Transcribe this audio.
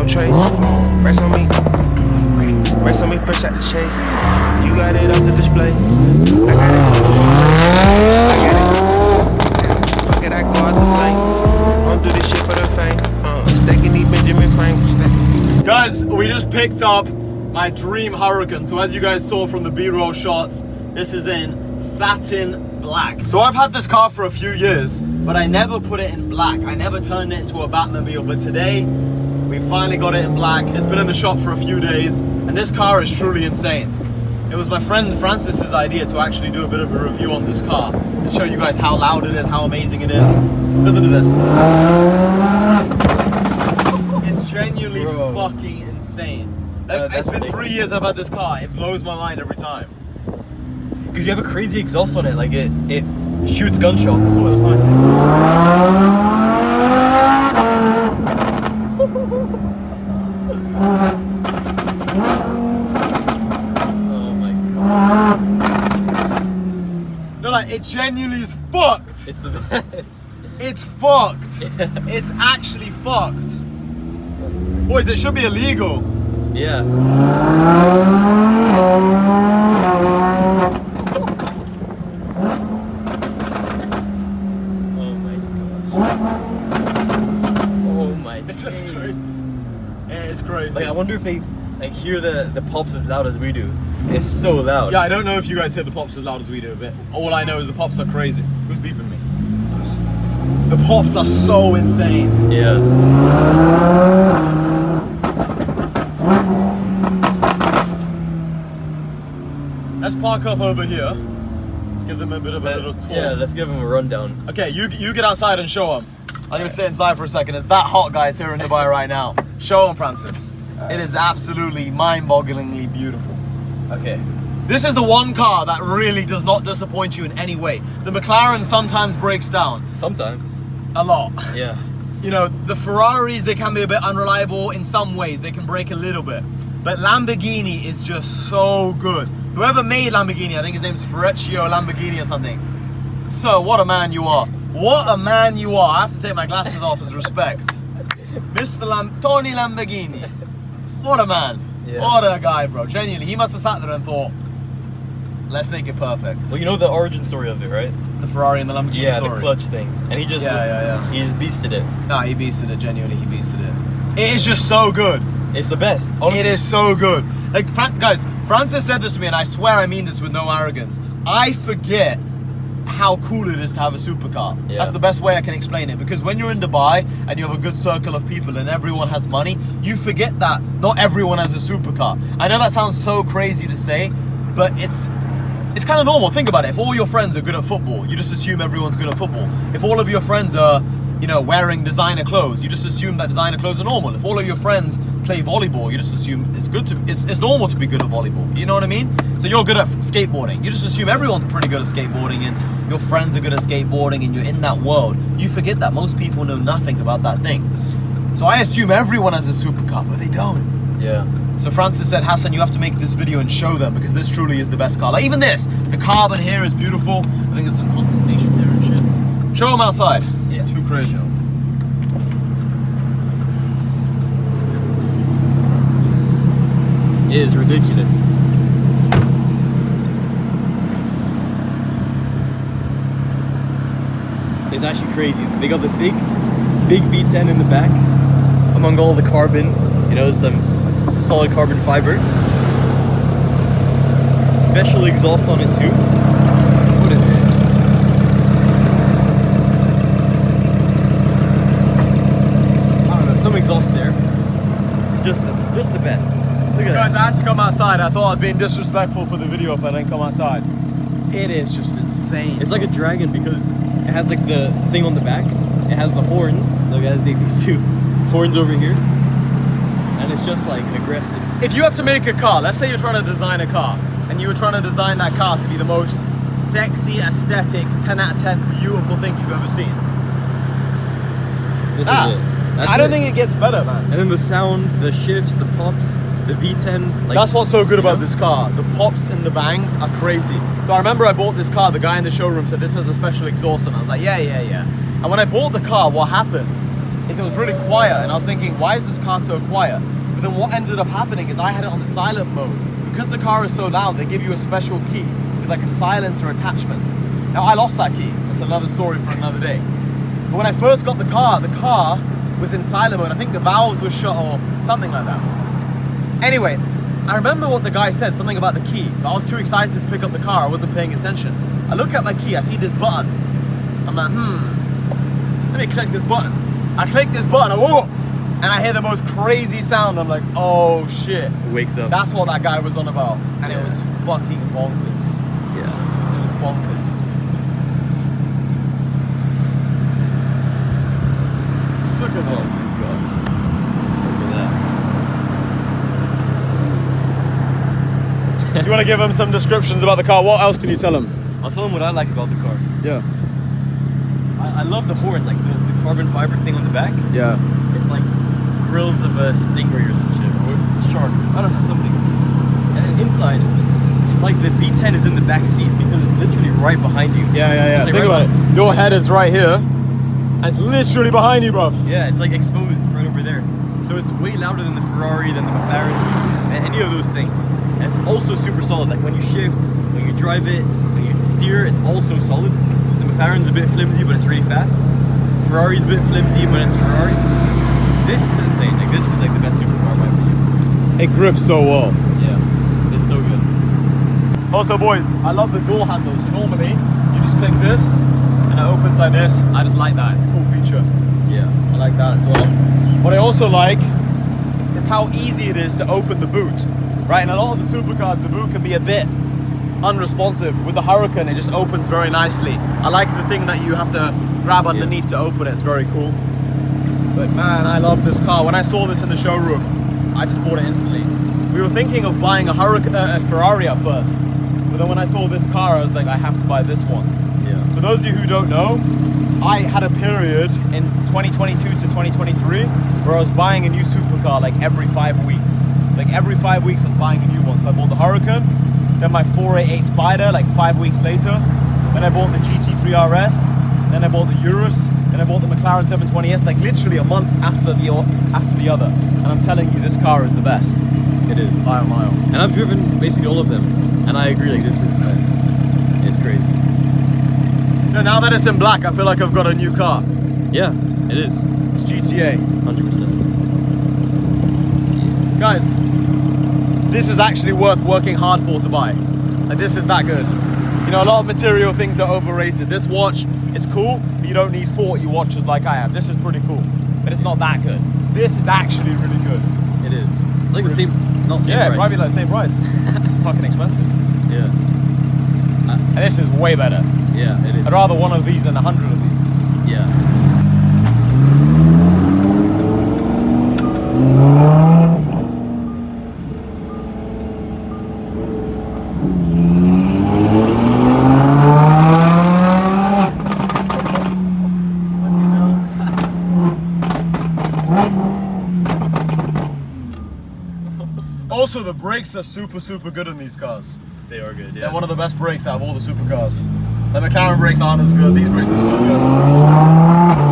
trace. Rest on me. Rest on me, push out the chase. You got it off the display. I got it. Fuck it, I go out the plane. Don't do this shit for the fame. Stacking these Benjamin frames. Guys, we just picked up my dream Huracan. So as you guys saw from the B-roll shots, this is in satin black. So I've had this car for a few years, but I never put it in black. I never turned it into a Batmobile, but today we finally got it in black. It's been in the shop for a few days, and this car is truly insane. It was my friend Francis's idea to actually do a bit of a review on this car and show you guys how loud it is, how amazing it is. Listen to this. It's genuinely fucking insane. It's been 3 years I've had this car. It blows my mind every time. Because you have a crazy exhaust on it, like it shoots gunshots. Oh, that's nice. Oh my god. No, like, it genuinely is fucked. It's the best. It's fucked. Yeah. It's actually fucked. Boys, it should be illegal. Yeah. It's just crazy. Yeah, it's crazy. Like, I wonder if they hear the pops as loud as we do. It's so loud. Yeah, I don't know if you guys hear the pops as loud as we do, but all I know is the pops are crazy. Who's beeping me? The pops are so insane. Yeah. Let's park up over here. Let's give them a bit of a little tour. Yeah, let's give them a rundown. Okay, you get outside and show them. I'm gonna sit inside for a second. It's that hot, guys, here in Dubai right now. Show them, Francis. It is absolutely mind-bogglingly beautiful. Okay. This is the one car that really does not disappoint you in any way. The McLaren sometimes breaks down. Sometimes. A lot. Yeah. You know, the Ferraris, they can be a bit unreliable in some ways. They can break a little bit. But Lamborghini is just so good. Whoever made Lamborghini, I think his name's Freccio Lamborghini or something. So, what a man you are. What a man you are. I have to take my glasses off as respect. Mr. Tony Lamborghini. What a man. Yeah. What a guy, bro. Genuinely, he must have sat there and thought, let's make it perfect. Well, you know the origin story of it, right? The Ferrari and the Lamborghini story. Yeah, the clutch thing. And he just he just beasted it. No, he beasted it. Genuinely, he beasted it. It is just so good. It's the best. Honestly. It is so good. Like, guys, Francis said this to me, and I swear I mean this with no arrogance. I forget how cool it is to have a supercar. Yeah. That's the best way I can explain it, because when you're in Dubai and you have a good circle of people and everyone has money, you forget that not everyone has a supercar. I know that sounds so crazy to say, but it's kind of normal. Think about it. If all your friends are good at football, you just assume everyone's good at football. If all of your friends are, you know, wearing designer clothes, you just assume that designer clothes are normal. If all of your friends play volleyball, you just assume it's normal to be good at volleyball. You know what I mean? So you're good at skateboarding. You just assume everyone's pretty good at skateboarding and your friends are good at skateboarding and you're in that world. You forget that most people know nothing about that thing. So I assume everyone has a supercar, but they don't. Yeah. So Francis said, Hassan, you have to make this video and show them, because this truly is the best car. Like, even this, the carbon here is beautiful. I think there's some condensation there and shit. Show them outside. Yeah. It's too crazy. It is ridiculous. It's actually crazy. They got the big V10 in the back, among all the carbon, you know, some solid carbon fiber. Special exhaust on it too. What is it? I don't know, some exhaust there. It's just the best. Look at Guys, that. I had to come outside. I thought I was being disrespectful for the video if I didn't come outside. It is just insane. It's like a dragon because it has like the thing on the back. It has the horns. Look, it has these two horns over here. And it's just like aggressive. If you had to make a car, let's say you're trying to design a car, and you were trying to design that car to be the most sexy, aesthetic, 10 out of 10 beautiful thing you've ever seen. This is it. That's I don't it. think it gets better, man. And then the sound, the shifts, the pops, the V10. Like, That's what's so good about this car. The pops and the bangs are crazy. So I remember I bought this car, the guy in the showroom said this has a special exhaust, and I was like, yeah. And when I bought the car, what happened is it was really quiet, and I was thinking, why is this car so quiet? But then what ended up happening is I had it on the silent mode. Because the car is so loud, they give you a special key with like a silencer attachment. Now I lost that key. That's another story for another day. But when I first got the car was in silent mode. I think the valves were shut or something like that. Anyway, I remember what the guy said, something about the key. But I was too excited to pick up the car. I wasn't paying attention. I look at my key, I see this button. I'm like, let me click this button. I click this button, and I hear the most crazy sound. I'm like, oh shit. It wakes up. That's what that guy was on about. And it was fucking bonkers. Yeah. It was bonkers. Look at this. God. Look at that. Do you want to give him some descriptions about the car? What else can you tell him? I'll tell him what I like about the car. Yeah. I love the horns, like the carbon fiber thing on the back. Yeah. It's like grills of a stingray or some shit, or shark. I don't know, something. And then inside, it's like the V10 is in the back seat because it's literally right behind you. Yeah. Like Think about it. Your head is right here, and it's literally behind you, bruv. Yeah, it's like exposed. It's right over there. So it's way louder than the Ferrari, than the McLaren, than any of those things. And it's also super solid. Like when you shift, when you drive it, when you steer, it's also solid. The McLaren's a bit flimsy, but it's really fast. Ferrari's a bit flimsy, but it's Ferrari. This is insane. Like this is like the best supercar in my opinion. It grips so well. Yeah, it's so good. Also, boys, I love the door handle. So normally, you just click this, and it opens like this. I just like that. It's a cool feature. Yeah. I like that as well. What I also like is how easy it is to open the boot. Right, in a lot of the supercars, the boot can be a bit unresponsive. With the Huracan, it just opens very nicely. I like the thing that you have to grab underneath to open it. It's very cool. But man, I love this car. When I saw this in the showroom, I just bought it instantly. We were thinking of buying a Ferrari at first, but then when I saw this car, I was like, I have to buy this one. Yeah. For those of you who don't know, I had a period in 2022 to 2023 where I was buying a new supercar like every 5 weeks. Like every 5 weeks I was buying a new one. So I bought the Huracan, then my 488 Spider like 5 weeks later. Then I bought the GT3 RS, then I bought the Urus, then I bought the McLaren 720S like literally a month after the other. And I'm telling you, this car is the best. It is. Mile. And I've driven basically all of them, and I agree, like this is the best. It's crazy. You know, now that it's in black, I feel like I've got a new car. Yeah, it is. It's GTA. 100%. Guys, this is actually worth working hard for to buy. Like this is that good. You know, a lot of material things are overrated. This watch, it's cool, but you don't need 40 watches like I have. This is pretty cool, but it's not that good. This is actually really good. It is. It's like the same, not same Yeah, price. probably like the same price. It's fucking expensive. Yeah. And this is way better. Yeah, it is. I'd rather one of these than 100 of these. Yeah. Also, the brakes are super good in these cars. They are good, yeah. They're one of the best brakes out of all the supercars. The McLaren brakes aren't as good. These brakes are so good.